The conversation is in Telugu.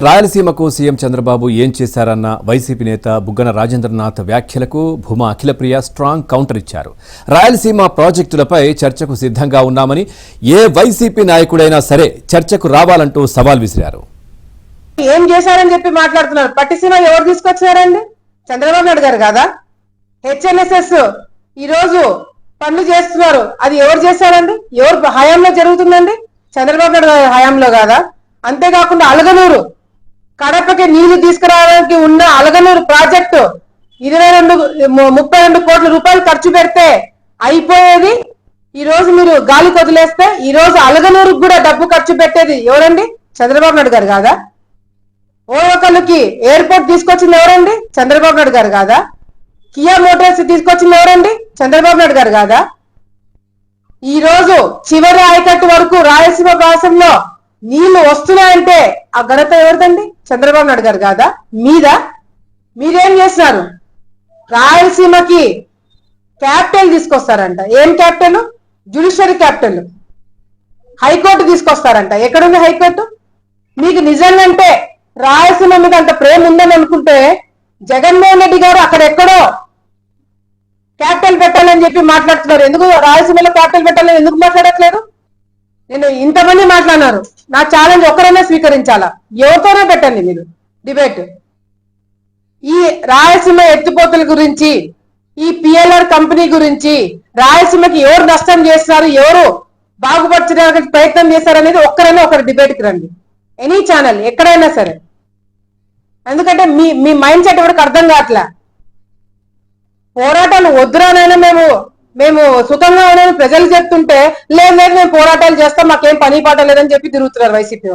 రాయలసీమకు సీఎం చంద్రబాబు ఏం చేశారన్న వైసీపీ నేత బుగ్గన రాజేంద్రనాథ్ వ్యాఖ్యలకు భూమా అఖిలప్రియ స్ట్రాంగ్ కౌంటర్ ఇచ్చారు. రాయలసీమ ప్రాజెక్టులపై చర్చకు సిద్ధంగా ఉన్నామని, ఏ వైసీపీ నాయకుడైనా సరే చర్చకు రావాలంటూ సవాల్ విసిరారు. ఏం చేశారని చెప్పి మాట్లాడుతున్నారు. పట్టిసీమ ఎవరు తీసుకొచ్చారండి? చంద్రబాబు నాయుడు గారు కాదా? హెచ్ఎన్ఎస్ఎస్ ఈ రోజు పనులు చేస్తున్నారు, అది ఎవరు చేశారండి? ఎవరు హయాంలో జరుగుతుందండి? చంద్రబాబు నాయుడు గారి హయాంలో కాదా? అంతేకాకుండా అలగనూరు కడపకి నీళ్లు తీసుకురావడానికి ఉన్న అలగనూరు ప్రాజెక్టు 32 కోట్ల రూపాయలు ఖర్చు పెడితే అయిపోయేది. ఈ రోజు మీరు గాలి వదిలేస్తే ఈ రోజు అలగనూరుకు కూడా డబ్బు ఖర్చు పెట్టేది ఎవరండి? చంద్రబాబు నాయుడు గారు కాదా? ఓవకల్లుకి ఎయిర్పోర్ట్ తీసుకొచ్చింది ఎవరండి? చంద్రబాబు నాయుడు గారు కాదా? కియా మోటార్స్ తీసుకొచ్చింది ఎవరండి? చంద్రబాబు నాయుడు గారు కాదా? ఈ రోజు చివరి ఆయకట్టు వరకు రాయలసీమ ప్రాంతంలో నీళ్లు వస్తున్నాయంటే ఆ ఘనత ఎవరిదండి? చంద్రబాబు నాయుడు గారు కాదా? మీరేం చేస్తున్నారు? రాయలసీమకి క్యాపిటల్ తీసుకొస్తారంట. ఏం క్యాపిటల్? జ్యుడిషియరీ క్యాపిటల్, హైకోర్టు తీసుకొస్తారంట. ఎక్కడుంది హైకోర్టు? మీకు నిజంగా రాయలసీమ మీద అంత ప్రేమ ఉందని అనుకుంటే జగన్మోహన్ రెడ్డి గారు అక్కడెక్కడో క్యాపిటల్ పెట్టాలని చెప్పి మాట్లాడుతున్నారు. ఎందుకు రాయలసీమలో క్యాపిటల్ పెట్టాలని ఎందుకు మాట్లాడట్లేదు? నేను ఇంతమంది మాట్లాడినారు, నా ఛాలెంజ్ ఒక్కరైనా స్వీకరించాలా? ఎవరితోనే పెట్టండి మీరు డిబేట్. ఈ రాయలసీమ ఎత్తిపోతల గురించి, ఈ పిఎల్ఆర్ కంపెనీ గురించి, రాయలసీమకి ఎవరు నష్టం చేస్తున్నారు, ఎవరు బాగుపరచడానికి ప్రయత్నం చేశారు అనేది ఒక్కరైనా ఒకరి డిబేట్కి రండి. ఎనీ ఛానల్ ఎక్కడైనా సరే. ఎందుకంటే మీ మైండ్ సెట్ ఎవరికి అర్థం కావట్లే. పోరాటాలు వద్దురానైనా మేము సుఖంగా ఉన్నామని ప్రజలు చెప్తుంటే లేదు మేము పోరాటాలు చేస్తాం, మాకేం పని పాట లేదని చెప్పి తిరుగుతున్నారు వైసీపీ.